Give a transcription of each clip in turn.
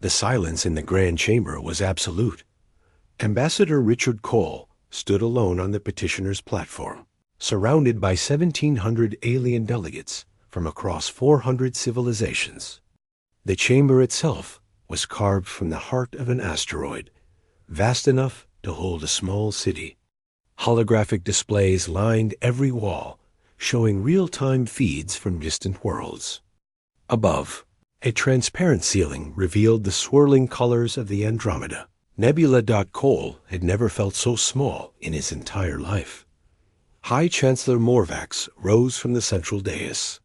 The silence in the grand chamber was absolute. Ambassador Richard Cole stood alone on the petitioner's platform, surrounded by 1,700 alien delegates from across 400 civilizations. The chamber itself was carved from the heart of an asteroid, vast enough to hold a small city. Holographic displays lined every wall, showing real-time feeds from distant worlds. Above, a transparent ceiling revealed the swirling colors of the Andromeda. Nebula. Cole had never felt so small in his entire life. High Chancellor Morvax rose from the central dais.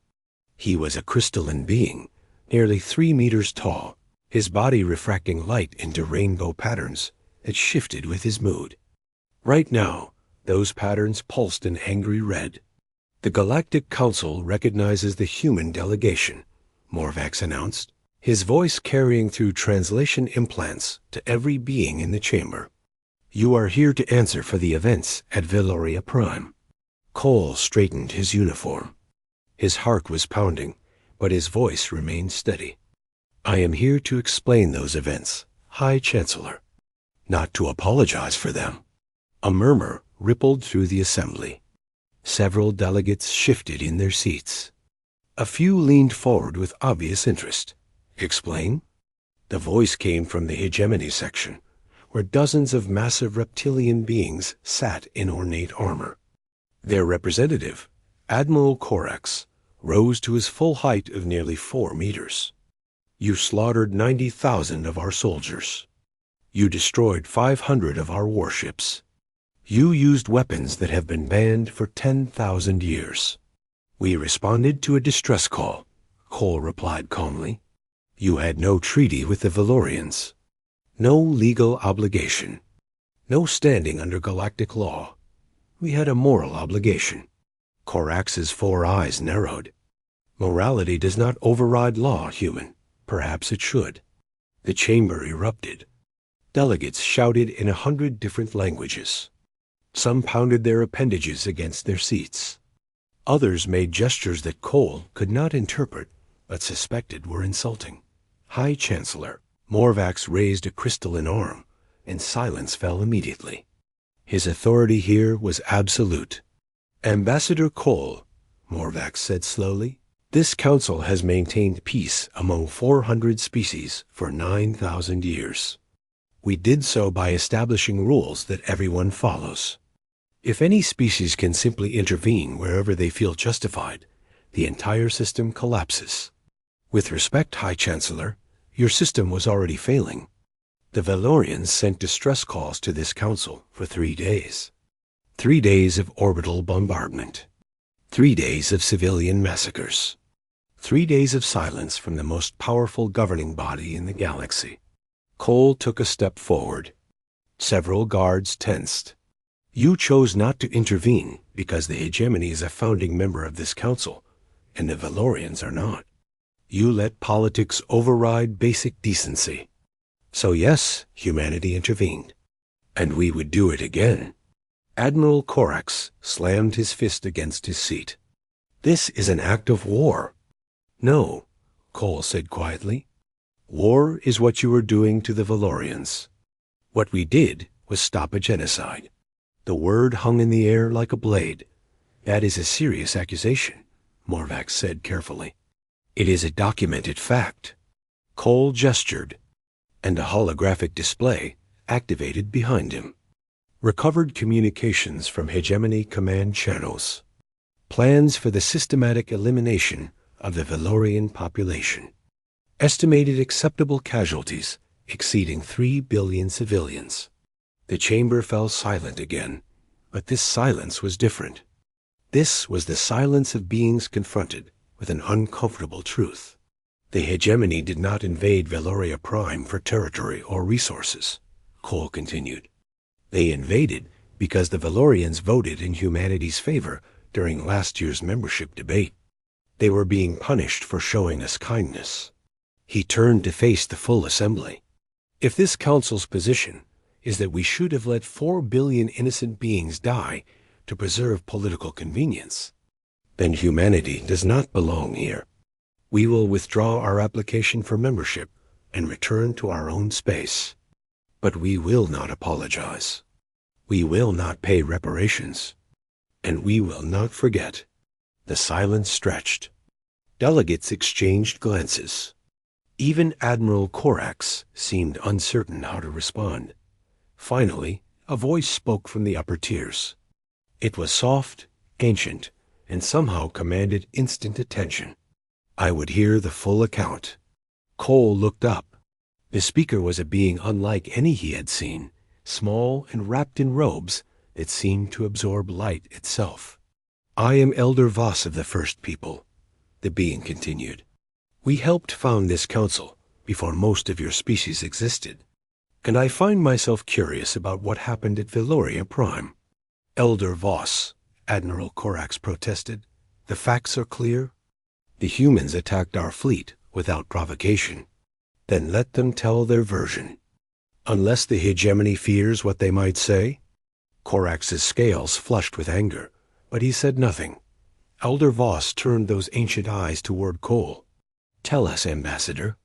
He was a crystalline being, nearly 3 meters tall, his body refracting light into rainbow patterns that shifted with his mood. Right now, those patterns pulsed in angry red. "The Galactic Council recognizes the human delegation," Morvax announced, his voice carrying through translation implants to every being in the chamber. "You are here to answer for the events at Veloria Prime." Cole straightened his uniform. His heart was pounding, but his voice remained steady. "I am here to explain those events, High Chancellor, not to apologize for them." A murmur rippled through the assembly. Several delegates shifted in their seats. A few leaned forward with obvious interest. "Explain?" The voice came from the hegemony section, where dozens of massive reptilian beings sat in ornate armor. Their representative, Admiral Corax, rose to his full height of nearly 4 meters. "You slaughtered 90,000 of our soldiers. You destroyed 500 of our warships. You used weapons that have been banned for 10,000 years. We responded to a distress call," Cole replied calmly. "You had no treaty with the Valorians, no legal obligation, no standing under galactic law. We had a moral obligation." Corax's 4 eyes narrowed. "Morality does not override law, human. Perhaps it should." The chamber erupted. Delegates shouted in 100 different languages. Some pounded their appendages against their seats. Others made gestures that Cole could not interpret, but suspected were insulting. "High Chancellor," Morvax raised a crystalline arm, and silence fell immediately. His authority here was absolute. "Ambassador Cole," Morvax said slowly, "this council has maintained peace among 400 species for 9,000 years. We did so by establishing rules that everyone follows. If any species can simply intervene wherever they feel justified, the entire system collapses. With respect, High Chancellor, your system was already failing. The Valorians sent distress calls to this council for 3 days. 3 days of orbital bombardment. 3 days of civilian massacres. 3 days of silence from the most powerful governing body in the galaxy." Cole took a step forward. Several guards tensed. "You chose not to intervene because the hegemony is a founding member of this council, and the Valorians are not. You let politics override basic decency. So yes, humanity intervened. And we would do it again." Admiral Corax slammed his fist against his seat. "This is an act of war." "No," Cole said quietly. "War is what you are doing to the Valorians. What we did was stop a genocide." The word hung in the air like a blade. "That is a serious accusation," Morvax said carefully. "It is a documented fact." Cole gestured, and a holographic display activated behind him. Recovered communications from hegemony command channels. Plans for the systematic elimination of the Valorian population. Estimated acceptable casualties exceeding 3 billion civilians. The chamber fell silent again, but this silence was different. This was the silence of beings confronted with an uncomfortable truth. The hegemony did not invade Veloria Prime for territory or resources, Cole continued. They invaded because the Valorians voted in humanity's favor during last year's membership debate. They were being punished for showing us kindness. He turned to face the full assembly. If this council's position is that we should have let 4 billion innocent beings die to preserve political convenience, then humanity does not belong here. We will withdraw our application for membership and return to our own space. But we will not apologize. We will not pay reparations. And we will not forget. The silence stretched. Delegates exchanged glances. Even Admiral Corax seemed uncertain how to respond. Finally, a voice spoke from the upper tiers. It was soft, ancient, and somehow commanded instant attention. I would hear the full account. Cole looked up. The speaker was a being unlike any he had seen, small and wrapped in robes that seemed to absorb light itself. I am Elder Voss of the First People, the being continued. We helped found this council before most of your species existed, and I find myself curious about what happened at Veloria Prime. Elder Voss, Admiral Corax protested, the facts are clear. The humans attacked our fleet without provocation. Then let them tell their version. Unless the hegemony fears what they might say? Corax's scales flushed with anger, but he said nothing. Elder Voss turned those ancient eyes toward Cole. Tell us, Ambassador.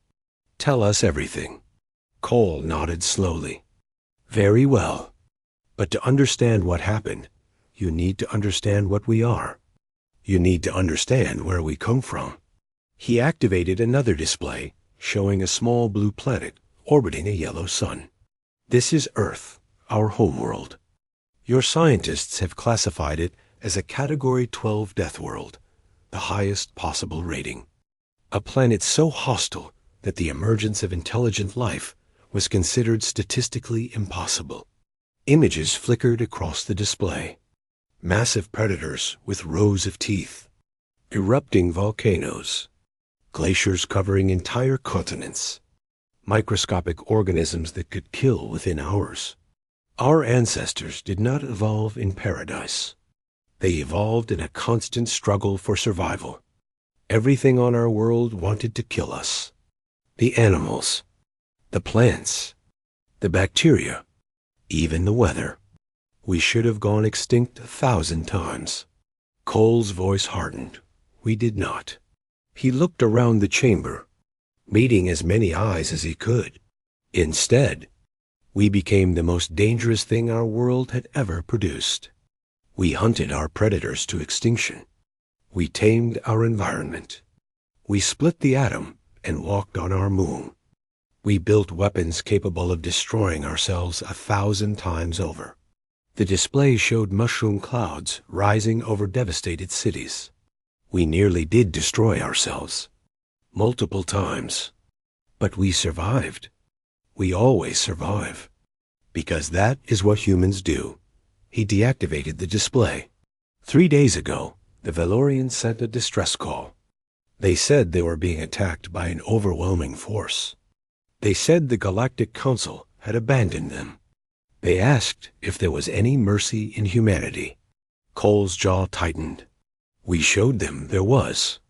Tell us everything. Cole nodded slowly. Very well. But to understand what happened, you need to understand what we are. You need to understand where we come from. He activated another display, showing a small blue planet orbiting a yellow sun. This is Earth, our homeworld. Your scientists have classified it as a Category 12 death world, the highest possible rating. A planet so hostile that the emergence of intelligent life was considered statistically impossible. Images flickered across the display. Massive predators with rows of teeth. Erupting volcanoes. Glaciers covering entire continents. Microscopic organisms that could kill within hours. Our ancestors did not evolve in paradise. They evolved in a constant struggle for survival. Everything on our world wanted to kill us. The animals, the plants, the bacteria, even the weather. We should have gone extinct 1,000 times. Cole's voice hardened. We did not. He looked around the chamber, meeting as many eyes as he could. Instead, we became the most dangerous thing our world had ever produced. We hunted our predators to extinction. We tamed our environment. We split the atom and walked on our moon. We built weapons capable of destroying ourselves 1,000 times over. The display showed mushroom clouds rising over devastated cities. We nearly did destroy ourselves. Multiple times. But we survived. We always survive. Because that is what humans do. He deactivated the display. 3 days ago, the Valorians sent a distress call. They said they were being attacked by an overwhelming force. They said the Galactic Council had abandoned them. They asked if there was any mercy in humanity. Cole's jaw tightened. We showed them there was.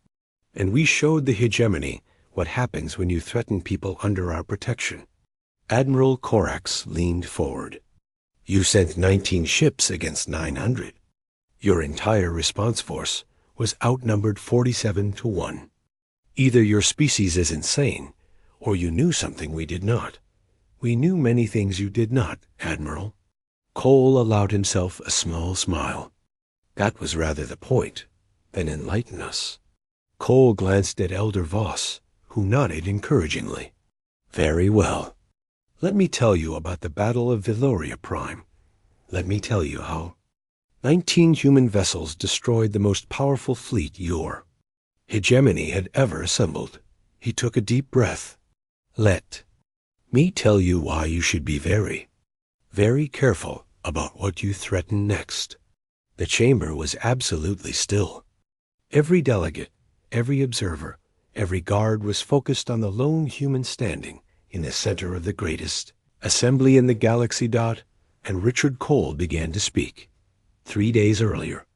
And we showed the hegemony what happens when you threaten people under our protection. Admiral Corax leaned forward. You sent 19 ships against 900. Your entire response force was outnumbered 47-1. Either your species is insane, or you knew something we did not. We knew many things you did not, Admiral. Cole allowed himself a small smile. That was rather the point. Then enlighten us. Cole glanced at Elder Voss, who nodded encouragingly. Very well. Let me tell you about the Battle of Veloria Prime. Let me tell you how 19 human vessels destroyed the most powerful fleet your hegemony had ever assembled. He took a deep breath. Let me tell you why you should be very, very careful about what you threaten next. The chamber was absolutely still. Every delegate, every observer, every guard was focused on the lone human standing in the center of the greatest assembly in the galaxy. And Richard Cole began to speak. 3 days earlier,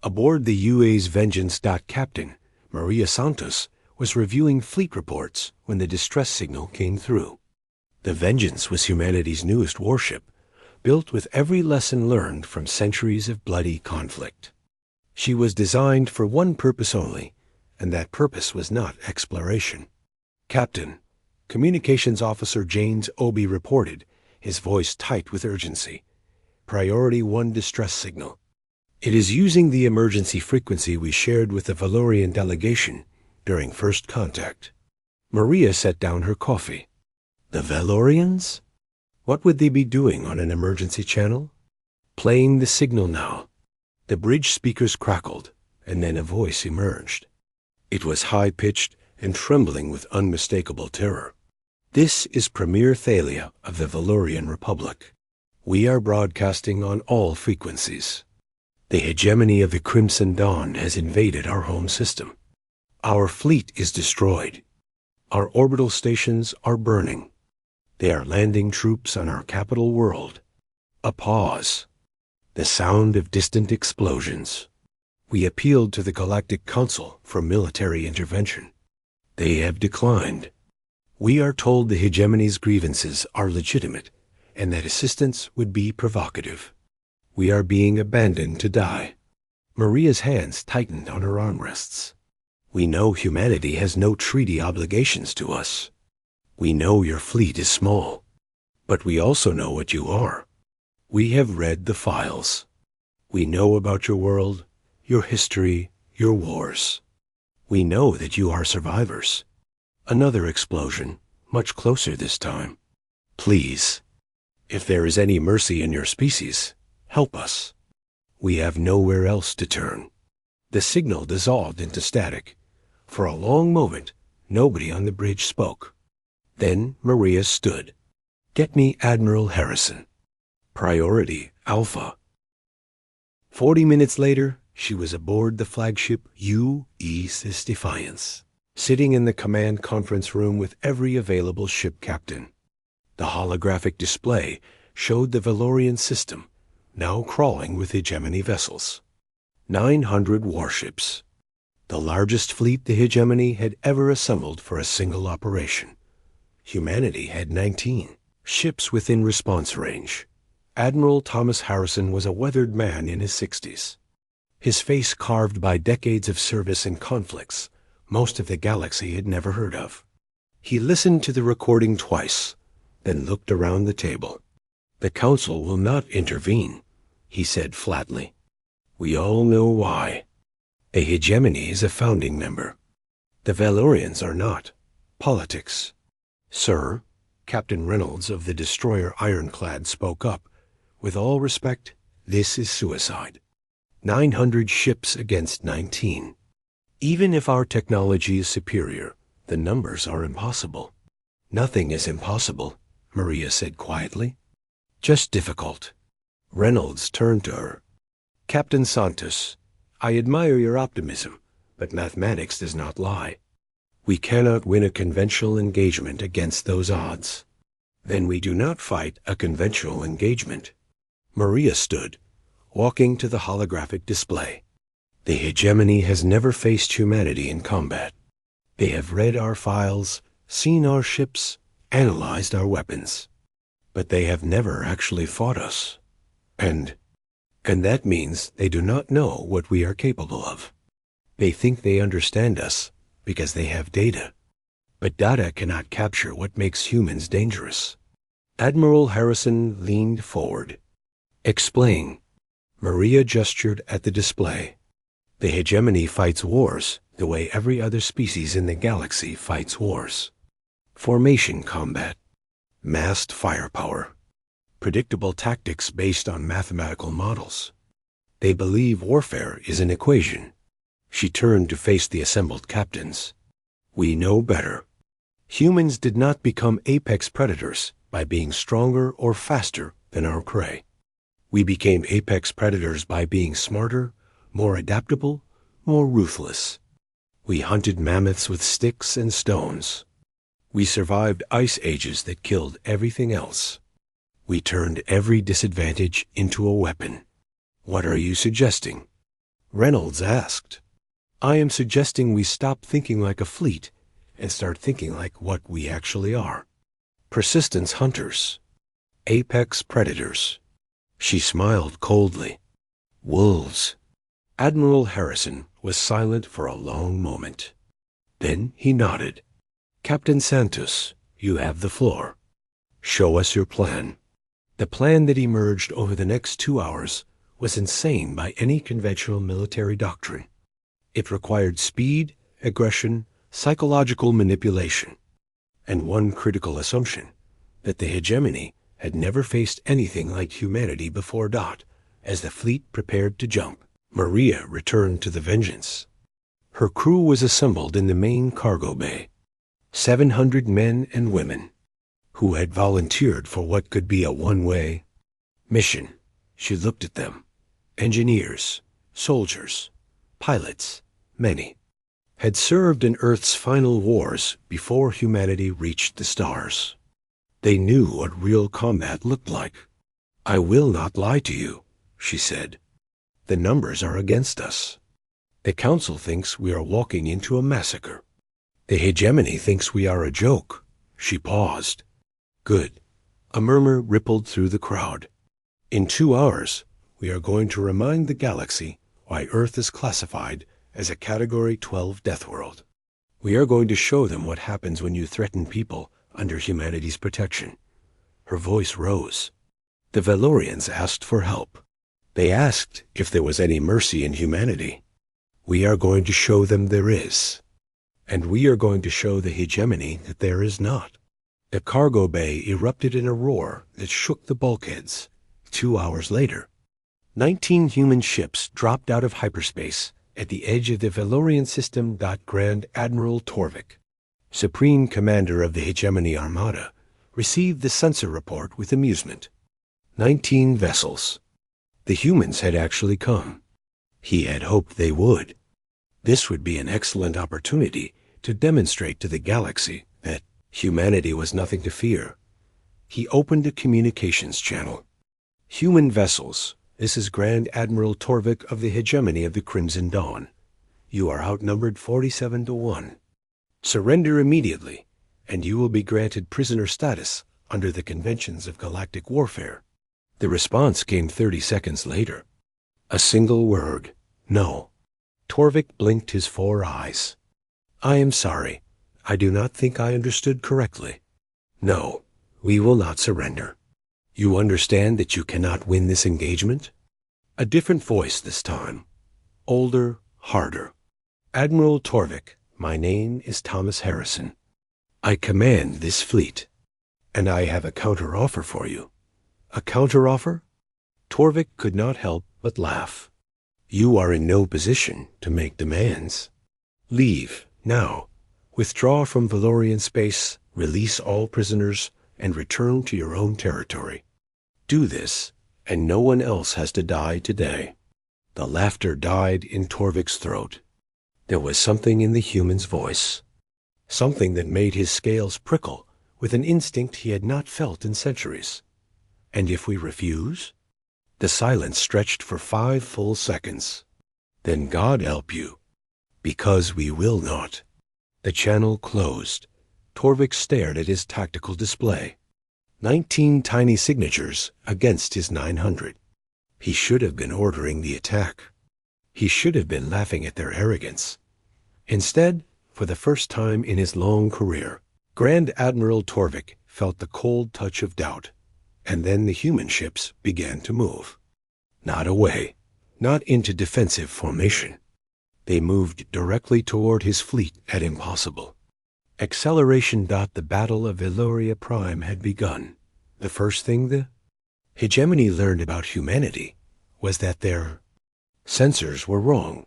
aboard the UA's Vengeance. Captain Maria Santos was reviewing fleet reports when the distress signal came through. The Vengeance was humanity's newest warship, built with every lesson learned from centuries of bloody conflict. She was designed for one purpose only, and that purpose was not exploration. Captain, Communications Officer James Obi reported, his voice tight with urgency. Priority 1 distress signal. It is using the emergency frequency we shared with the Valorian delegation during first contact. Maria set down her coffee. The Valorians? What would they be doing on an emergency channel? Playing the signal now. The bridge speakers crackled, and then a voice emerged. It was high-pitched and trembling with unmistakable terror. This is Premier Thalia of the Valorian Republic. We are broadcasting on all frequencies. The hegemony of the Crimson Dawn has invaded our home system. Our fleet is destroyed. Our orbital stations are burning. They are landing troops on our capital world. A pause. The sound of distant explosions. We appealed to the Galactic Council for military intervention. They have declined. We are told the hegemony's grievances are legitimate and that assistance would be provocative. We are being abandoned to die. Maria's hands tightened on her armrests. We know humanity has no treaty obligations to us. We know your fleet is small, but we also know what you are. We have read the files. We know about your world, your history, your wars. We know that you are survivors. Another explosion, much closer this time. Please, if there is any mercy in your species, help us. We have nowhere else to turn. The signal dissolved into static. For a long moment, nobody on the bridge spoke. Then Maria stood. Get me Admiral Harrison. Priority Alpha. 40 minutes later, she was aboard the flagship USS Defiance, sitting in the command conference room with every available ship captain. The holographic display showed the Valorian system, now crawling with hegemony vessels. 900 warships. The largest fleet the hegemony had ever assembled for a single operation. Humanity had 19 ships within response range. Admiral Thomas Harrison was a weathered man in his 60s. His face carved by decades of service and conflicts most of the galaxy had never heard of. He listened to the recording twice, then looked around the table. The Council will not intervene, he said flatly. We all know why. A hegemony is a founding member. The Valorians are not. Politics. Sir, Captain Reynolds of the destroyer Ironclad spoke up. With all respect, this is suicide. 900 ships against 19. Even if our technology is superior, the numbers are impossible. Nothing is impossible, Maria said quietly. Just difficult. Reynolds turned to her. Captain Santos, I admire your optimism, but mathematics does not lie. We cannot win a conventional engagement against those odds. Then we do not fight a conventional engagement. Maria stood, walking to the holographic display. The hegemony has never faced humanity in combat. They have read our files, seen our ships, analyzed our weapons. But they have never actually fought us. And that means they do not know what we are capable of. They think they understand us because they have data. But data cannot capture what makes humans dangerous. Admiral Harrison leaned forward. Explain. Maria gestured at the display. The hegemony fights wars the way every other species in the galaxy fights wars. Formation combat. Massed firepower. Predictable tactics based on mathematical models. They believe warfare is an equation. She turned to face the assembled captains. We know better. Humans did not become apex predators by being stronger or faster than our prey. We became apex predators by being smarter, more adaptable, more ruthless. We hunted mammoths with sticks and stones. We survived ice ages that killed everything else. We turned every disadvantage into a weapon. What are you suggesting? Reynolds asked. I am suggesting we stop thinking like a fleet and start thinking like what we actually are. Persistence hunters. Apex predators. She smiled coldly. Wolves. Admiral Harrison was silent for a long moment. Then he nodded. Captain Santos, You have the floor. Show us your plan. The plan that emerged over the next 2 hours was insane by any conventional military doctrine. It required speed, aggression, psychological manipulation, and one critical assumption, that the hegemony had never faced anything like humanity before. As the fleet prepared to jump, Maria returned to the Vengeance. Her crew was assembled in the main cargo bay. 700 men and women who had volunteered for what could be a one-way mission. She looked at them. Engineers, soldiers, pilots, many had served in Earth's final wars before humanity reached the stars. They knew what real combat looked like. "I will not lie to you," she said. "The numbers are against us. The Council thinks we are walking into a massacre. The hegemony thinks we are a joke." She paused. "Good." A murmur rippled through the crowd. "In 2 hours, we are going to remind the galaxy why Earth is classified as a Category 12 death world. We are going to show them what happens when you threaten people under humanity's protection." Her voice rose. "The Valorians asked for help. They asked if there was any mercy in humanity. We are going to show them there is. And we are going to show the hegemony that there is not." The cargo bay erupted in a roar that shook the bulkheads. 2 hours later, 19 human ships dropped out of hyperspace at the edge of the Valorian system. Grand Admiral Torvik, Supreme Commander of the Hegemony Armada, received the censor report with amusement. 19 vessels. The humans had actually come. He had hoped they would. This would be an excellent opportunity to demonstrate to the galaxy that humanity was nothing to fear. He opened a communications channel. "Human vessels, this is Grand Admiral Torvik of the Hegemony of the Crimson Dawn. You are outnumbered 47 to 1. Surrender immediately, and you will be granted prisoner status under the conventions of galactic warfare." The response came 30 seconds later. A single word: no. Torvik blinked his 4 eyes. "I am sorry. I do not think I understood correctly. No, we will not surrender. You understand that you cannot win this engagement?" A different voice this time. Older, harder. "Admiral Torvik, my name is Thomas Harrison. I command this fleet, and I have a counter-offer for you." "A counter-offer?" Torvik could not help but laugh. "You are in no position to make demands. Leave, now. Withdraw from Valorian space, release all prisoners, and return to your own territory. Do this, and no one else has to die today." The laughter died in Torvik's throat. There was something in the human's voice, something that made his scales prickle with an instinct he had not felt in centuries. "And if we refuse?" The silence stretched for 5 full seconds. "Then God help you, because we will not." The channel closed. Torvik stared at his tactical display. 19 tiny signatures against his 900. He should have been ordering the attack. He should have been laughing at their arrogance. Instead, for the first time in his long career, Grand Admiral Torvik felt the cold touch of doubt. And then the human ships began to move. Not away, not into defensive formation. They moved directly toward his fleet at impossible acceleration. The Battle of Veloria Prime had begun. The first thing the hegemony learned about humanity was that their sensors were wrong,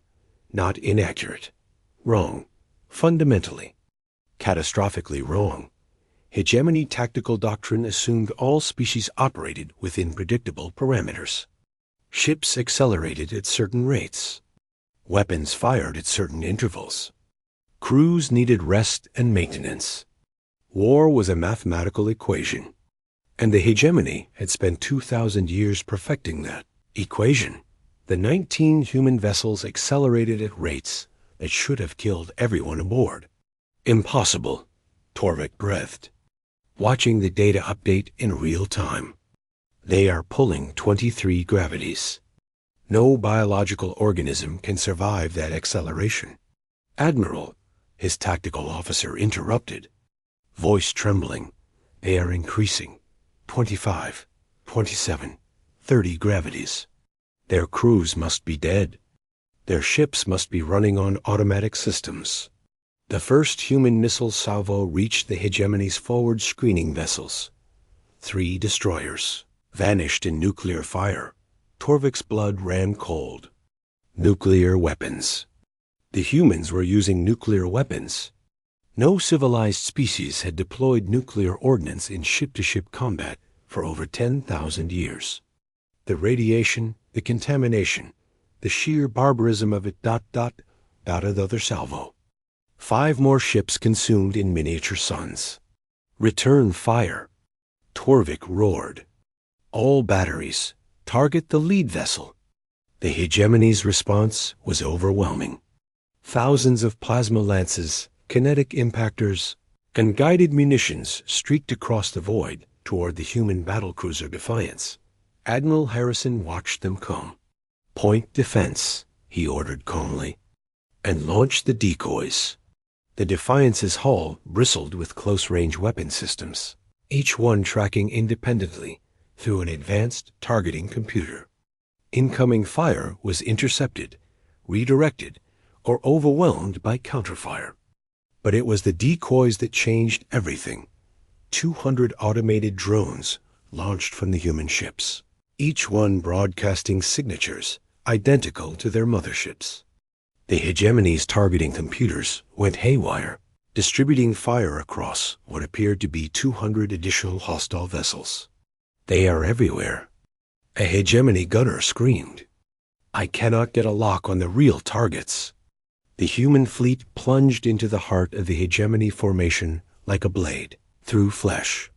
not inaccurate. Wrong, fundamentally, catastrophically wrong. Hegemony tactical doctrine assumed all species operated within predictable parameters. Ships accelerated at certain rates. Weapons fired at certain intervals. Crews needed rest and maintenance. War was a mathematical equation, and the hegemony had spent 2,000 years perfecting that equation. The 19 human vessels accelerated at rates that should have killed everyone aboard. "Impossible," Torvik breathed, watching the data update in real time. "They are pulling 23 gravities. No biological organism can survive that acceleration." "Admiral," his tactical officer interrupted. voice trembling. They are increasing. 25, 27, 30 gravities. Their crews must be dead. Their ships must be running on automatic systems. The first human missile salvo reached the hegemony's forward screening vessels. 3 destroyers vanished in nuclear fire. Torvik's blood ran cold. Nuclear weapons. The humans were using nuclear weapons. No civilized species had deployed nuclear ordnance in ship-to-ship combat for over 10,000 years. The radiation, the contamination, the sheer barbarism of it ... Another salvo. 5 more ships consumed in miniature suns. Return fire. Torvik roared. All batteries. Target the lead vessel. The hegemony's response was overwhelming. Thousands of plasma lances, kinetic impactors, and guided munitions streaked across the void toward the human battlecruiser Defiance. Admiral Harrison watched them come. "Point defense," he ordered calmly, "and launch the decoys." The Defiance's hull bristled with close-range weapon systems, each one tracking independently through an advanced targeting computer. Incoming fire was intercepted, redirected, or overwhelmed by counterfire. But it was the decoys that changed everything. 200 automated drones launched from the human ships, each one broadcasting signatures identical to their motherships. The hegemony's targeting computers went haywire, distributing fire across what appeared to be 200 additional hostile vessels. "They are everywhere." A hegemony gunner screamed. "I cannot get a lock on the real targets." The human fleet plunged into the heart of the hegemony formation like a blade, through flesh.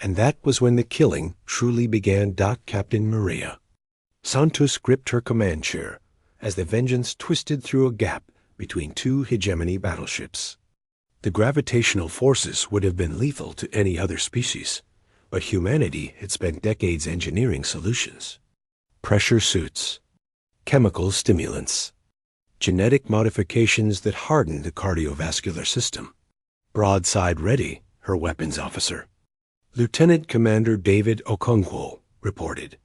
And that was when the killing truly began. Captain Maria Santos gripped her command chair as the Vengeance twisted through a gap between 2 hegemony battleships. The gravitational forces would have been lethal to any other species, but humanity had spent decades engineering solutions. Pressure suits, chemical stimulants, genetic modifications that hardened the cardiovascular system. "Broadside ready," her weapons officer, Lieutenant Commander David Okonkwo, reported.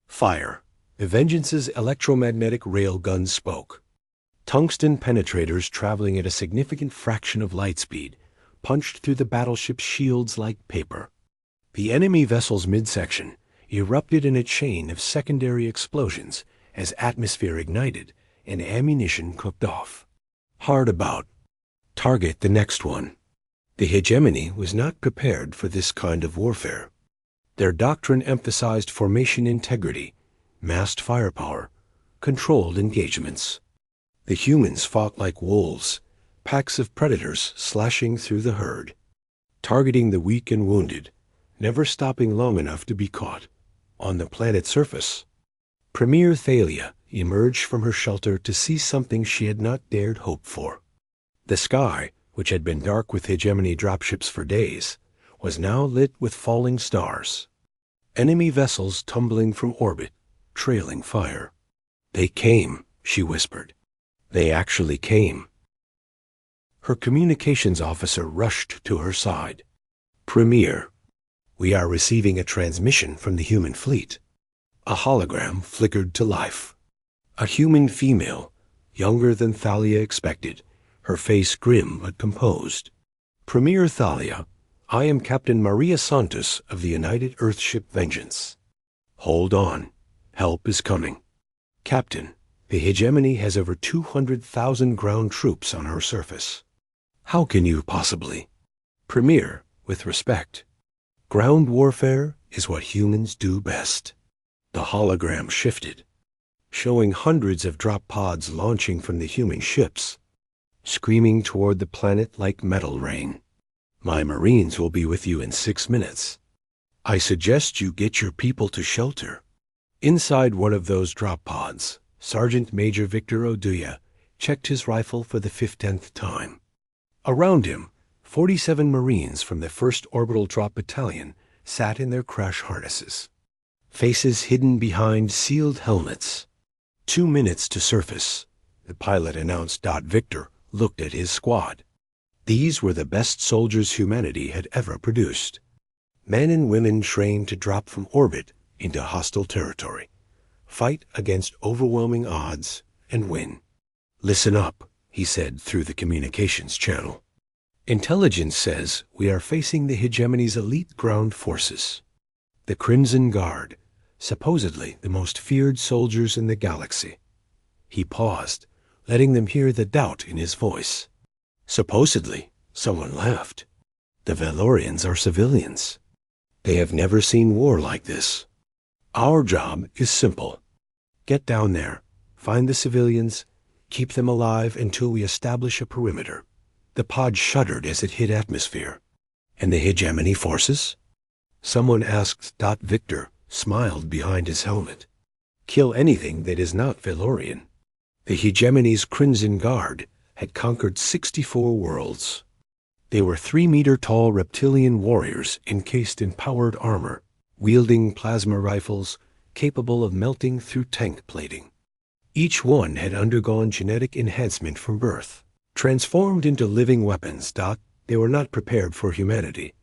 "Fire." The Vengeance's electromagnetic railgun spoke. Tungsten penetrators traveling at a significant fraction of light speed punched through the battleship's shields like paper. The enemy vessel's midsection erupted in a chain of secondary explosions as atmosphere ignited and ammunition cooked off. "Hard about. Target the next one." The hegemony was not prepared for this kind of warfare. Their doctrine emphasized formation integrity, massed firepower, controlled engagements. The humans fought like wolves, packs of predators slashing through the herd, targeting the weak and wounded, never stopping long enough to be caught. On the planet's surface, Premier Thalia emerged from her shelter to see something she had not dared hope for. The sky, which had been dark with hegemony dropships for days, was now lit with falling stars. Enemy vessels tumbling from orbit, trailing fire. "They came," she whispered. "They actually came." Her communications officer rushed to her side. "Premier, we are receiving a transmission from the human fleet." A hologram flickered to life. A human female, younger than Thalia expected, her face grim but composed. "Premier Thalia, I am Captain Maria Santos of the United Earthship Vengeance. Hold on. Help is coming. Captain, the hegemony has over 200,000 ground troops on her surface. How can you possibly? Premier, with respect, ground warfare is what humans do best." The hologram shifted, showing hundreds of drop pods launching from the human ships, screaming toward the planet like metal rain. "My Marines will be with you in 6 minutes. I suggest you get your people to shelter." Inside one of those drop pods, Sergeant Major Victor Oduya checked his rifle for the 15th time. Around him, 47 Marines from the 1st Orbital Drop Battalion sat in their crash harnesses, faces hidden behind sealed helmets. 2 minutes to surface, the pilot announced. Victor looked at his squad. These were the best soldiers humanity had ever produced. Men and women trained to drop from orbit into hostile territory, fight against overwhelming odds, and win. "Listen up," he said through the communications channel. "Intelligence says we are facing the hegemony's elite ground forces. The Crimson Guard, supposedly the most feared soldiers in the galaxy." He paused, letting them hear the doubt in his voice. "Supposedly," someone laughed. "The Valorians are civilians. They have never seen war like this. Our job is simple. Get down there, find the civilians, keep them alive until we establish a perimeter." The pod shuddered as it hit atmosphere. "And the hegemony forces?" Someone asked. Victor smiled behind his helmet. "Kill anything that is not Valorian." The hegemony's Crimson Guard had conquered 64 worlds. They were 3-meter-tall reptilian warriors encased in powered armor, wielding plasma rifles capable of melting through tank plating. Each one had undergone genetic enhancement from birth, transformed into living weapons. They were not prepared for humanity.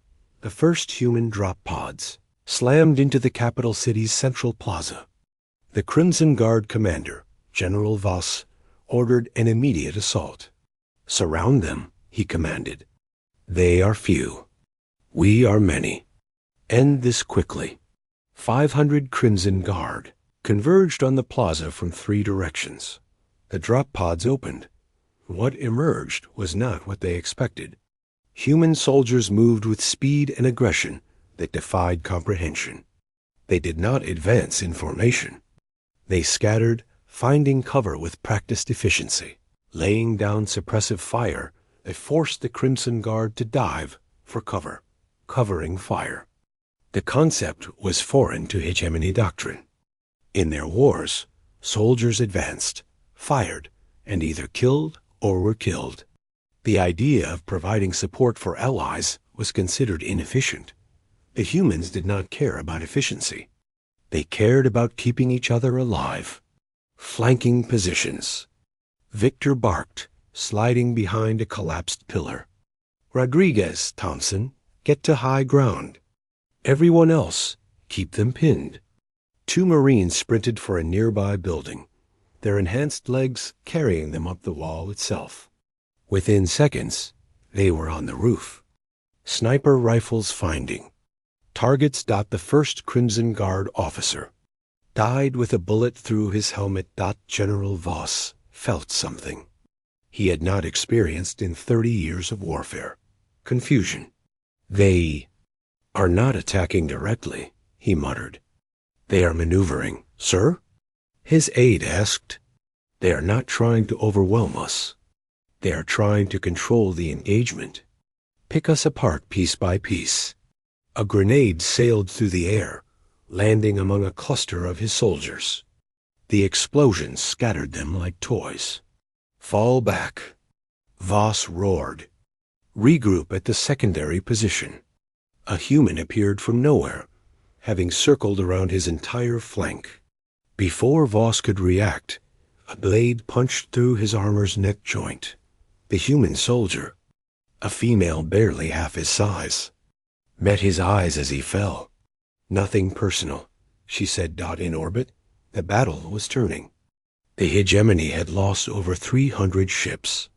The first human drop pods slammed into the capital city's central plaza. The Crimson Guard commander, General Voss, ordered an immediate assault. "Surround them," he commanded. "They are few. We are many. End this quickly." 500 Crimson Guard converged on the plaza from 3 directions. The drop pods opened. What emerged was not what they expected. Human soldiers moved with speed and aggression that defied comprehension. They did not advance in formation. They scattered, finding cover with practiced efficiency, laying down suppressive fire that forced the Crimson Guard to dive for cover, covering fire. The concept was foreign to hegemony doctrine. In their wars, soldiers advanced, fired, and either killed or were killed. The idea of providing support for allies was considered inefficient. The humans did not care about efficiency. They cared about keeping each other alive. Flanking positions. Victor barked, sliding behind a collapsed pillar. "Rodriguez, Thompson, get to high ground. Everyone else, keep them pinned." 2 Marines sprinted for a nearby building, their enhanced legs carrying them up the wall itself. Within seconds, they were on the roof. Sniper rifles finding. Targets. The first Crimson Guard officer died with a bullet through his helmet. General Voss felt something he had not experienced in 30 years of warfare. Confusion. "They are not attacking directly," he muttered. "They are maneuvering." "Sir?" his aide asked. "They are not trying to overwhelm us. They are trying to control the engagement. Pick us apart piece by piece." A grenade sailed through the air, landing among a cluster of his soldiers. The explosion scattered them like toys. "Fall back," Voss roared. "Regroup at the secondary position." A human appeared from nowhere, having circled around his entire flank. Before Voss could react, a blade punched through his armor's neck joint. The human soldier, a female barely half his size, met his eyes as he fell. "Nothing personal," she said. In orbit, the battle was turning. The hegemony had lost over 300 ships.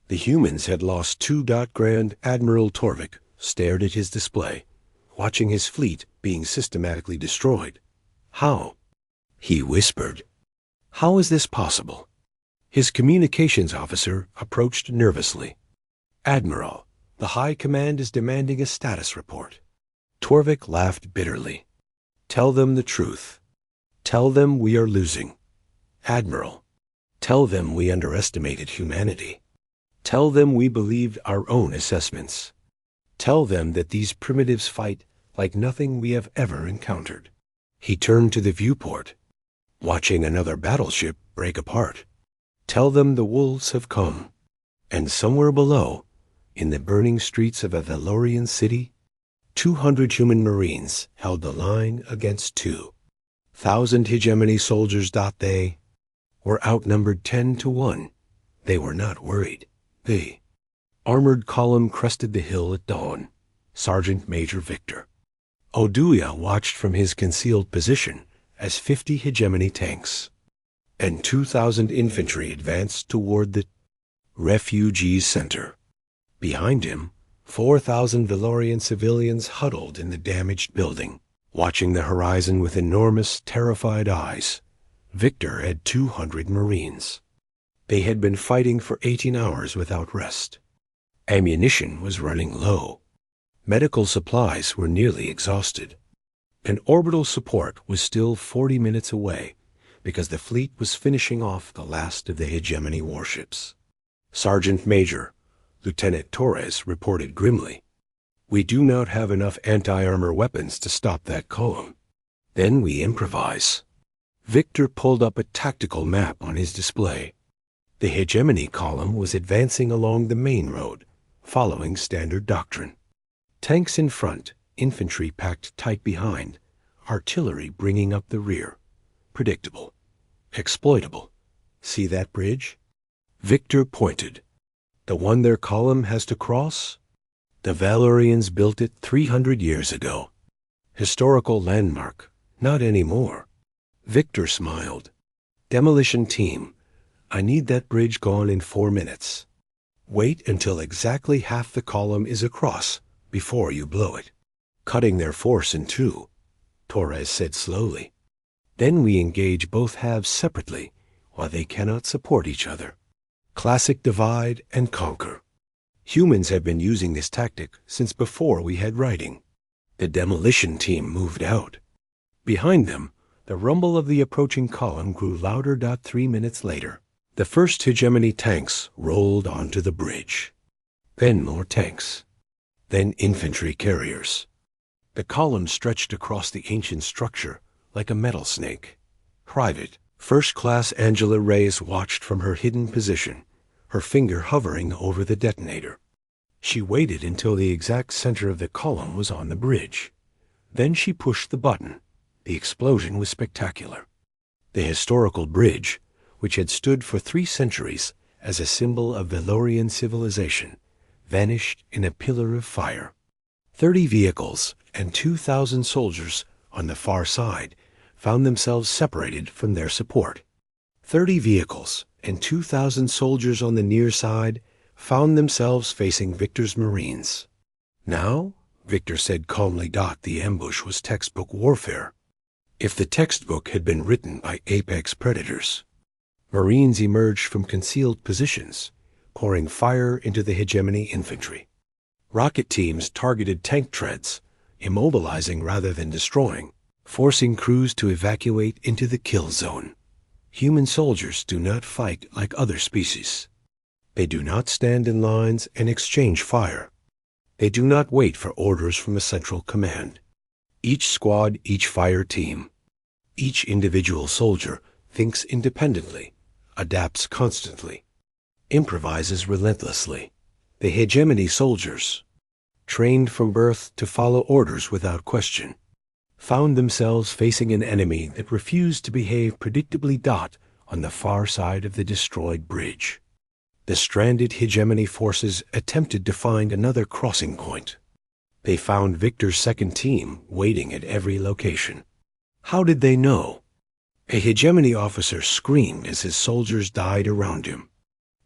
The humans had lost 2. Grand Admiral Torvik stared at his display, watching his fleet being systematically destroyed. "How?" he whispered. "How is this possible?" His communications officer approached nervously. "Admiral, the High Command is demanding a status report." Torvik laughed bitterly. "Tell them the truth. Tell them we are losing. Admiral, tell them we underestimated humanity. Tell them we believed our own assessments. Tell them that these primitives fight like nothing we have ever encountered." He turned to the viewport, watching another battleship break apart. "Tell them the wolves have come, and somewhere below, in the burning streets of a Valorian city, 200 human Marines held the line against 2,000 hegemony soldiers. They were outnumbered 10 to 1. They were not worried. They armored column crested the hill at dawn. Sergeant Major Victor Oduya watched from his concealed position as 50 hegemony tanks and 2,000 infantry advanced toward the refugee center. Behind him, 4,000 Valorian civilians huddled in the damaged building, watching the horizon with enormous, terrified eyes. Victor had 200 Marines. They had been fighting for 18 hours without rest. Ammunition was running low. Medical supplies were nearly exhausted. And orbital support was still 40 minutes away because the fleet was finishing off the last of the hegemony warships. Sergeant Major Lieutenant Torres reported grimly, "We do not have enough anti-armor weapons to stop that column. Then we improvise." Victor pulled up a tactical map on his display. The hegemony column was advancing along the main road, following standard doctrine. Tanks in front, infantry packed tight behind, artillery bringing up the rear. Predictable. Exploitable. See that bridge? Victor pointed. The one their column has to cross? The Valorians built it 300 years ago. Historical landmark. Not anymore. Victor smiled. Demolition team, I need that bridge gone in 4 minutes. Wait until exactly half the column is across before you blow it. Cutting their force in two, Torres said slowly. Then we engage both halves separately while they cannot support each other. Classic divide and conquer. Humans have been using this tactic since before we had writing. The demolition team moved out. Behind them, the rumble of the approaching column grew louder. 3 minutes later, the first hegemony tanks rolled onto the bridge. Then more tanks. Then infantry carriers. The column stretched across the ancient structure like a metal snake. Private, First Class Angela Reyes watched from her hidden position, her finger hovering over the detonator. She waited until the exact center of the column was on the bridge. Then she pushed the button. The explosion was spectacular. The historical bridge, which had stood for 3 centuries as a symbol of Valorian civilization, vanished in a pillar of fire. 30 vehicles and 2,000 soldiers on the far side found themselves separated from their support. 30 vehicles and 2,000 soldiers on the near side found themselves facing Victor's Marines. Now, Victor said calmly, the ambush was textbook warfare. If the textbook had been written by apex predators. Marines emerged from concealed positions, pouring fire into the hegemony infantry. Rocket teams targeted tank treads, immobilizing rather than destroying, forcing crews to evacuate into the kill zone. Human soldiers do not fight like other species. They do not stand in lines and exchange fire. They do not wait for orders from a central command. Each squad, each fire team, each individual soldier thinks independently, adapts constantly, improvises relentlessly. The hegemony soldiers, trained from birth to follow orders without question, found themselves facing an enemy that refused to behave predictably. On the far side of the destroyed bridge. The stranded hegemony forces attempted to find another crossing point. They found Victor's second team waiting at every location. How did they know? A hegemony officer screamed as his soldiers died around him.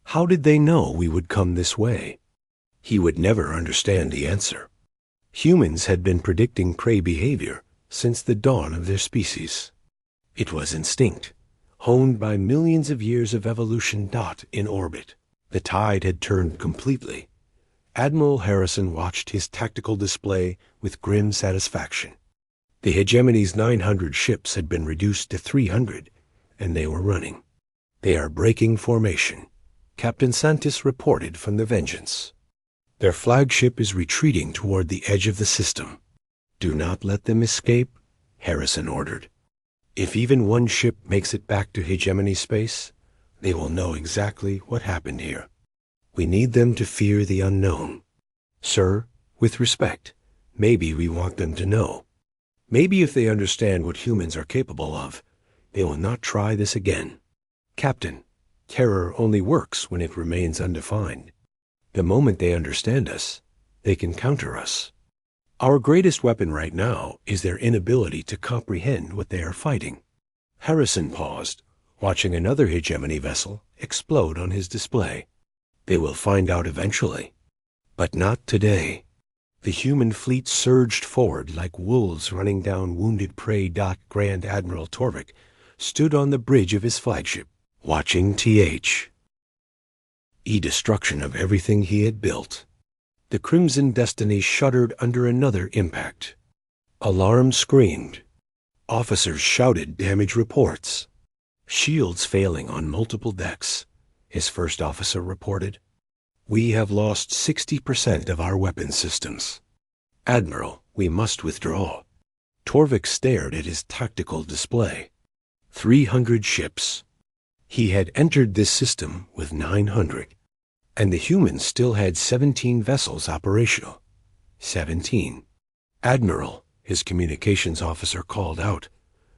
How did they know we would come this way? He would never understand the answer. Humans had been predicting prey behavior since the dawn of their species. It was instinct, honed by millions of years of evolution. In orbit, the tide had turned completely. Admiral Harrison watched his tactical display with grim satisfaction. The hegemony's 900 ships had been reduced to 300, and they were running. They are breaking formation, Captain Santis reported from the Vengeance. Their flagship is retreating toward the edge of the system. Do not let them escape, Harrison ordered. If even one ship makes it back to hegemony space, they will know exactly what happened here. We need them to fear the unknown. Sir, with respect, maybe we want them to know. Maybe if they understand what humans are capable of, they will not try this again. Captain, terror only works when it remains undefined. The moment they understand us, they can counter us. Our greatest weapon right now is their inability to comprehend what they are fighting. Harrison paused, watching another hegemony vessel explode on his display. They will find out eventually, but not today. The human fleet surged forward like wolves running down wounded prey. Grand Admiral Torvik stood on the bridge of his flagship, watching destruction of everything he had built. The Crimson Destiny shuddered under another impact. Alarms screamed. Officers shouted damage reports. Shields failing on multiple decks, his first officer reported. We have lost 60% of our weapon systems. Admiral, we must withdraw. Torvik stared at his tactical display. 300 ships. He had entered this system with 900, and the humans still had 17 vessels operational. 17. Admiral, his communications officer called out.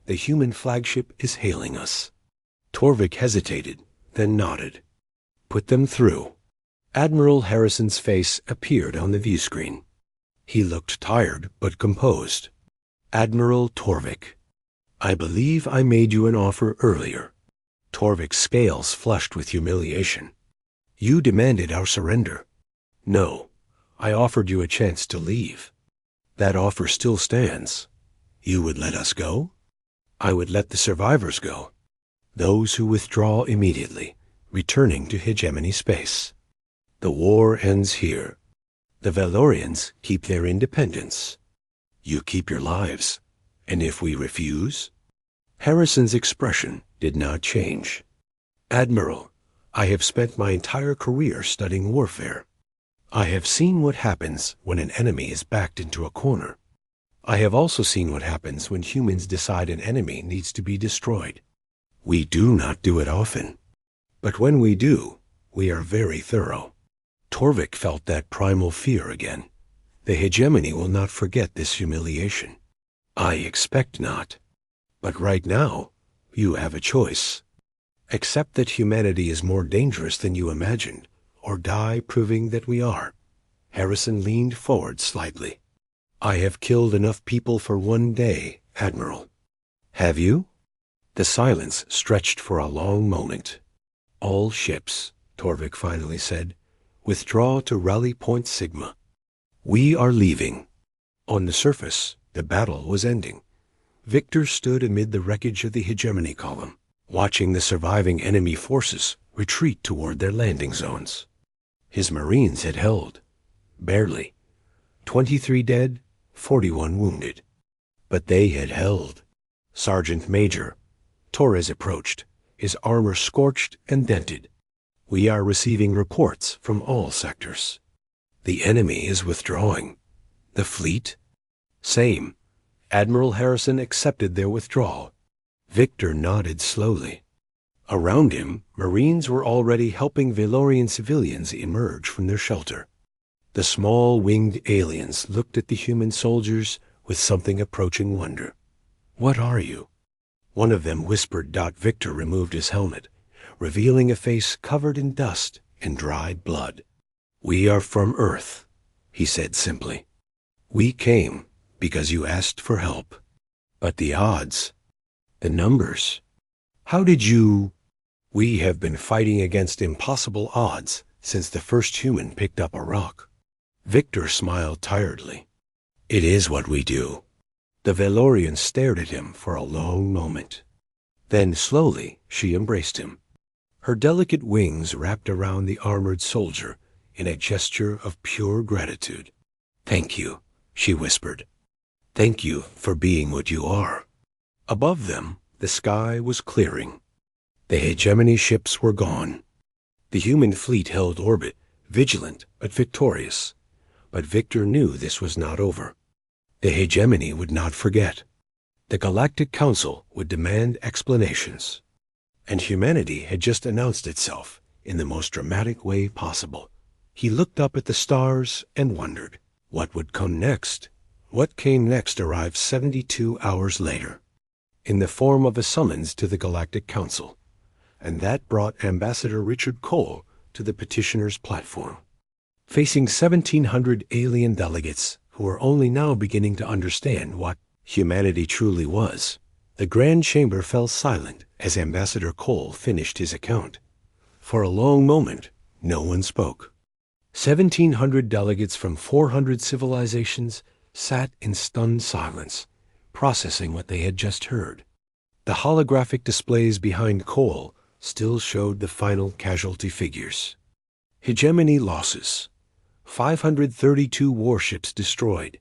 The human flagship is hailing us. Torvik hesitated, then nodded. Put them through. Admiral Harrison's face appeared on the view screen. He looked tired but composed. Admiral Torvik, I believe I made you an offer earlier. Torvik's scales flushed with humiliation. You demanded our surrender. No, I offered you a chance to leave. That offer still stands. You would let us go? I would let the survivors go. Those who withdraw immediately, returning to hegemony space. The war ends here. The Valorians keep their independence. You keep your lives. And if we refuse? Harrison's expression did not change. Admiral, I have spent my entire career studying warfare. I have seen what happens when an enemy is backed into a corner. I have also seen what happens when humans decide an enemy needs to be destroyed. We do not do it often. But when we do, we are very thorough. Torvik felt that primal fear again. The hegemony will not forget this humiliation. I expect not. But right now, you have a choice. Accept that humanity is more dangerous than you imagined, or die proving that we are. Harrison leaned forward slightly. I have killed enough people for one day, Admiral. Have you? The silence stretched for a long moment. All ships, Torvik finally said, withdraw to Rally Point Sigma. We are leaving. On the surface, the battle was ending. Victor stood amid the wreckage of the hegemony column, watching the surviving enemy forces retreat toward their landing zones. His Marines had held. Barely. 23 dead, 41 wounded. But they had held. Sergeant Major Torres approached, his armor scorched and dented. We are receiving reports from all sectors. The enemy is withdrawing. The fleet? Same. Admiral Harrison accepted their withdrawal. Victor nodded slowly. Around him, Marines were already helping Valorian civilians emerge from their shelter. The small winged aliens looked at the human soldiers with something approaching wonder. What are you? One of them whispered. Victor removed his helmet, revealing a face covered in dust and dried blood. We are from Earth, he said simply. We came because you asked for help. But the odds, the numbers, how did you... We have been fighting against impossible odds since the first human picked up a rock. Victor smiled tiredly. It is what we do. The Valorian stared at him for a long moment. Then slowly she embraced him. Her delicate wings wrapped around the armored soldier in a gesture of pure gratitude. Thank you, she whispered. Thank you for being what you are. Above them, the sky was clearing. The hegemony ships were gone. The human fleet held orbit, vigilant but victorious. But Victor knew this was not over. The hegemony would not forget. The Galactic Council would demand explanations. And humanity had just announced itself in the most dramatic way possible. He looked up at the stars and wondered, what would come next? What came next arrived 72 hours later, in the form of a summons to the Galactic Council, and that brought Ambassador Richard Cole to the petitioner's platform. Facing 1,700 alien delegates who were only now beginning to understand what humanity truly was, the Grand Chamber fell silent as Ambassador Cole finished his account. For a long moment, no one spoke. 1,700 delegates from 400 civilizations sat in stunned silence, processing what they had just heard. The holographic displays behind Cole still showed the final casualty figures. Hegemony losses: 532 warships destroyed,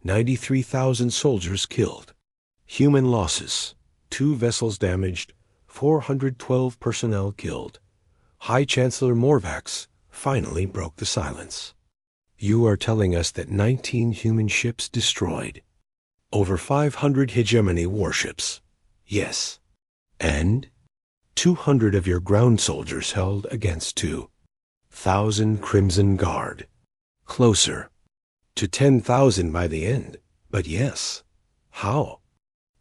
93,000 soldiers killed. Human losses: 2 vessels damaged, 412 personnel killed. High Chancellor Morvax finally broke the silence. You are telling us that 19 human ships destroyed. Over 500 hegemony warships. Yes. And 200 of your ground soldiers held against 2,000 Crimson Guard. Closer to 10,000 by the end. But yes. How?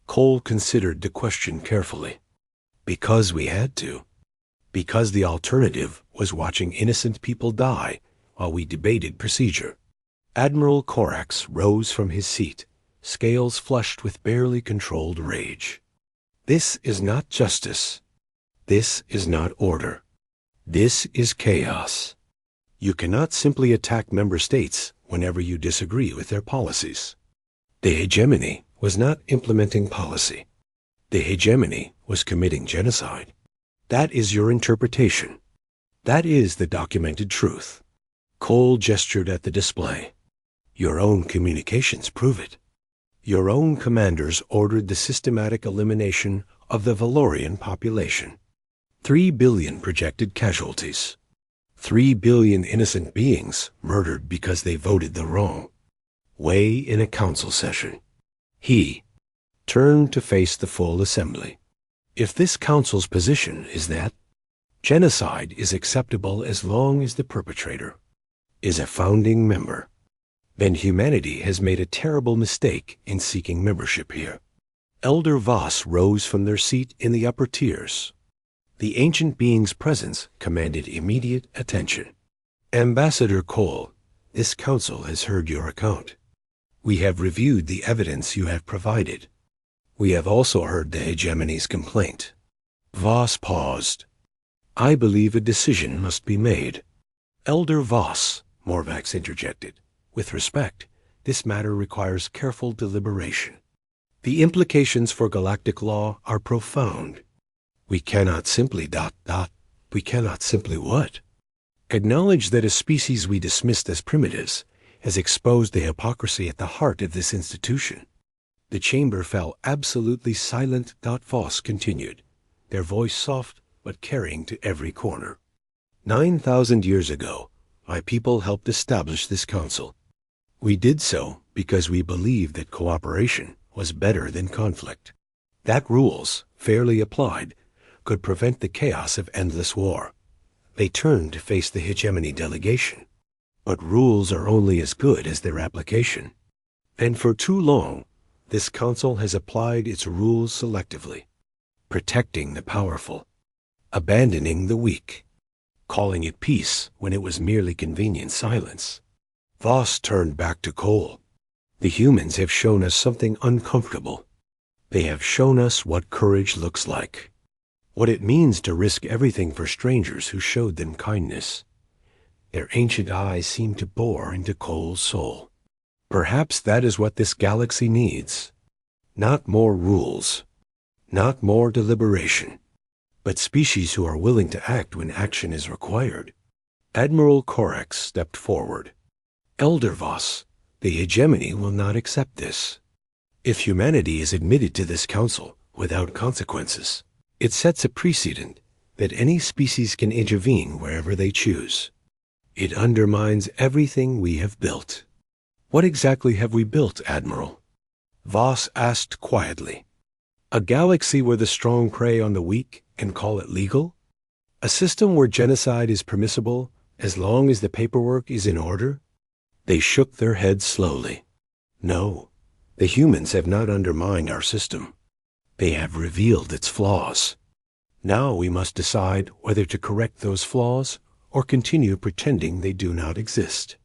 Cole considered the question carefully. Because we had to. Because the alternative was watching innocent people die while we debated procedure. Admiral Corax rose from his seat, scales flushed with barely controlled rage. This is not justice. This is not order. This is chaos. You cannot simply attack member states whenever you disagree with their policies. The hegemony was not implementing policy. The hegemony was committing genocide. That is your interpretation. That is the documented truth. Cole gestured at the display. Your own communications prove it. Your own commanders ordered the systematic elimination of the Valorian population. 3 billion projected casualties. 3 billion innocent beings murdered because they voted the wrong way in a council session. He turned to face the full assembly. If this council's position is that genocide is acceptable as long as the perpetrator is a founding member, then humanity has made a terrible mistake in seeking membership here. Elder Voss rose from their seat in the upper tiers. The ancient being's presence commanded immediate attention. Ambassador Cole, this council has heard your account. We have reviewed the evidence you have provided. We have also heard the hegemony's complaint. Voss paused. I believe a decision must be made. Elder Voss, Morvax interjected. With respect, this matter requires careful deliberation. The implications for galactic law are profound. We cannot simply We cannot simply what? Acknowledge that a species we dismissed as primitives has exposed the hypocrisy at the heart of this institution. The chamber fell absolutely silent. Voss continued, their voice soft but carrying to every corner. 9,000 years ago, my people helped establish this council. We did so because we believed that cooperation was better than conflict. That rules, fairly applied, could prevent the chaos of endless war. They turned to face the hegemony delegation. But rules are only as good as their application. And for too long, this council has applied its rules selectively, protecting the powerful, abandoning the weak, calling it peace when it was merely convenient silence. Voss turned back to Cole. The humans have shown us something uncomfortable. They have shown us what courage looks like, what it means to risk everything for strangers who showed them kindness. Their ancient eyes seemed to bore into Cole's soul. Perhaps that is what this galaxy needs. Not more rules, not more deliberation, but species who are willing to act when action is required. Admiral Corax stepped forward. Elder Voss, the hegemony will not accept this. If humanity is admitted to this council without consequences, it sets a precedent that any species can intervene wherever they choose. It undermines everything we have built. What exactly have we built, Admiral? Voss asked quietly. A galaxy where the strong prey on the weak and call it legal? A system where genocide is permissible as long as the paperwork is in order? They shook their heads slowly. No, the humans have not undermined our system. They have revealed its flaws. Now we must decide whether to correct those flaws or continue pretending they do not exist.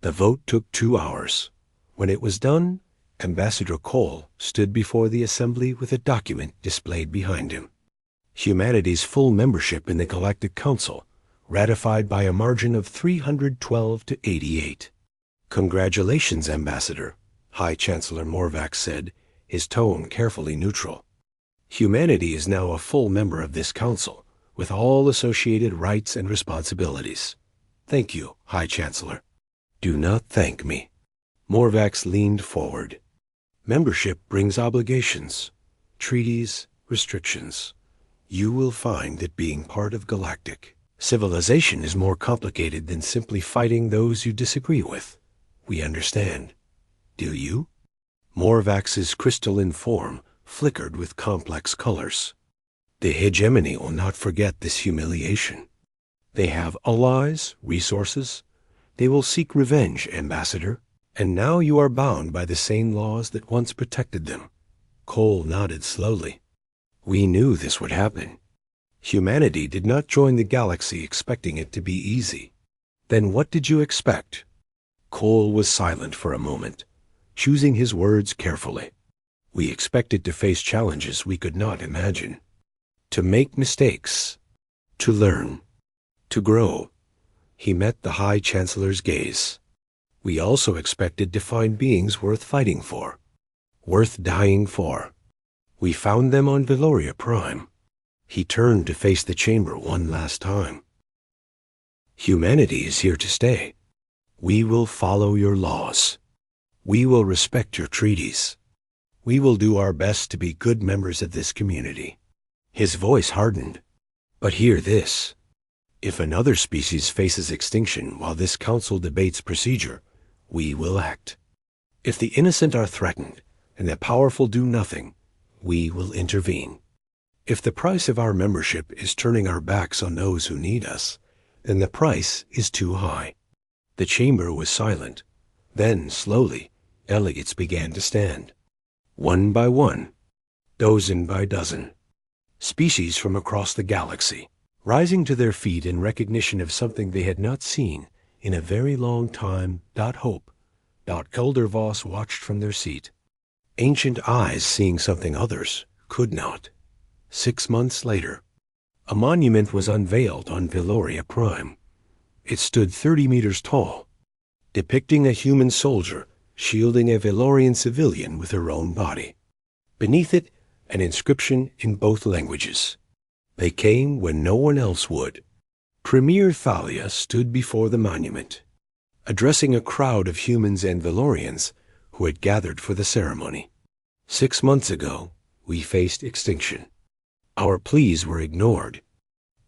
The vote took 2 hours. When it was done, Ambassador Cole stood before the assembly with a document displayed behind him. Humanity's full membership in the Galactic Council, ratified by a margin of 312 to 88. Congratulations, Ambassador, High Chancellor Morvax said, his tone carefully neutral. Humanity is now a full member of this council, with all associated rights and responsibilities. Thank you, High Chancellor. Do not thank me. Morvax leaned forward. Membership brings obligations, treaties, restrictions. You will find that being part of Galactic civilization is more complicated than simply fighting those you disagree with. We understand. Do you? Morvax's crystalline form flickered with complex colors. The hegemony will not forget this humiliation. They have allies, resources. They will seek revenge, Ambassador. And now you are bound by the same laws that once protected them. Cole nodded slowly. We knew this would happen. Humanity did not join the galaxy expecting it to be easy. Then what did you expect? Cole was silent for a moment, choosing his words carefully. We expected to face challenges we could not imagine. To make mistakes. To learn. To grow. He met the High Chancellor's gaze. We also expected to find beings worth fighting for. Worth dying for. We found them on Veloria Prime. He turned to face the chamber one last time. Humanity is here to stay. We will follow your laws. We will respect your treaties. We will do our best to be good members of this community. His voice hardened. But hear this. If another species faces extinction while this council debates procedure, we will act. If the innocent are threatened and the powerful do nothing, we will intervene. If the price of our membership is turning our backs on those who need us, then the price is too high. The chamber was silent. Then, slowly, delegates began to stand. One by one, dozen by dozen. Species from across the galaxy, rising to their feet in recognition of something they had not seen in a very long time. Hope. Elder Voss watched from their seat. Ancient eyes seeing something others could not. 6 months later, a monument was unveiled on Veloria Prime. It stood 30 meters tall, depicting a human soldier shielding a Velorian civilian with her own body. Beneath it, an inscription in both languages. They came when no one else would. Premier Thalia stood before the monument, addressing a crowd of humans and Velorians who had gathered for the ceremony. 6 months ago, we faced extinction. Our pleas were ignored.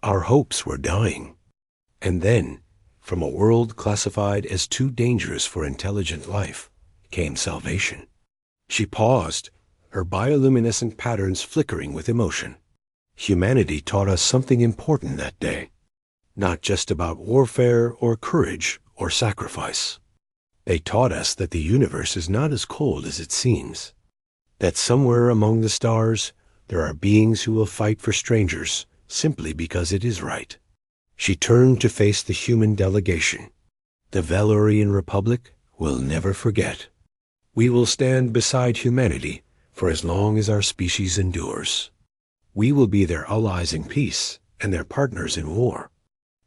Our hopes were dying. And then, from a world classified as too dangerous for intelligent life, came salvation. She paused, her bioluminescent patterns flickering with emotion. Humanity taught us something important that day, not just about warfare or courage or sacrifice. They taught us that the universe is not as cold as it seems, that somewhere among the stars there are beings who will fight for strangers simply because it is right. She turned to face the human delegation. The Valorian Republic will never forget. We will stand beside humanity for as long as our species endures. We will be their allies in peace and their partners in war.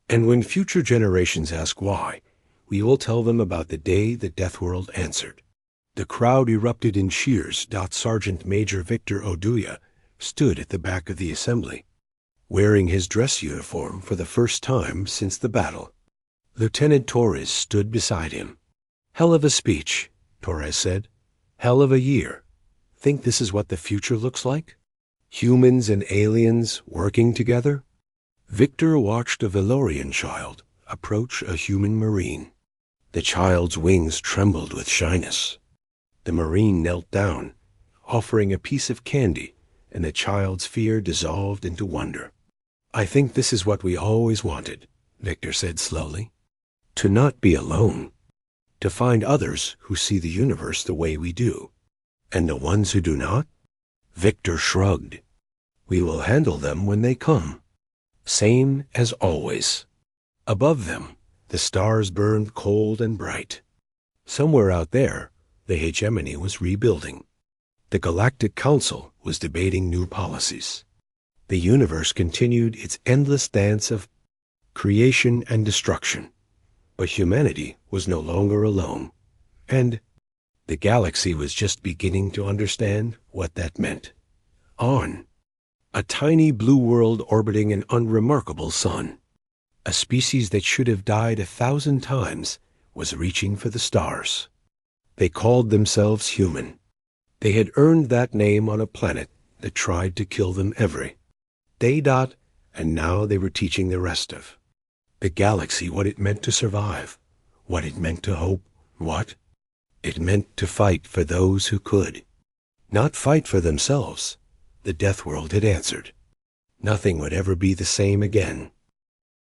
And when future generations ask why, we will tell them about the day the Deathworld answered. The crowd erupted in cheers. Sergeant Major Victor Oduya stood at the back of the assembly, wearing his dress uniform for the first time since the battle. Lieutenant Torres stood beside him. Hell of a speech, Torres said. Hell of a year. Think this is what the future looks like? Humans and aliens working together? Victor watched a Velorian child approach a human Marine. The child's wings trembled with shyness. The Marine knelt down, offering a piece of candy, and the child's fear dissolved into wonder. I think this is what we always wanted, Victor said slowly. To not be alone. To find others who see the universe the way we do. And the ones who do not? Victor shrugged. We will handle them when they come. Same as always. Above them, the stars burned cold and bright. Somewhere out there, the hegemony was rebuilding. The Galactic Council was debating new policies. The universe continued its endless dance of creation and destruction. But humanity was no longer alone. And the galaxy was just beginning to understand what that meant. On, a tiny blue world orbiting an unremarkable sun. A species that should have died 1,000 times was reaching for the stars. They called themselves human. They had earned that name on a planet that tried to kill them every day. And now they were teaching the rest of the galaxy what it meant to survive, what it meant to hope, what it meant to fight for those who could. Not fight for themselves, the Deathworld had answered. Nothing would ever be the same again.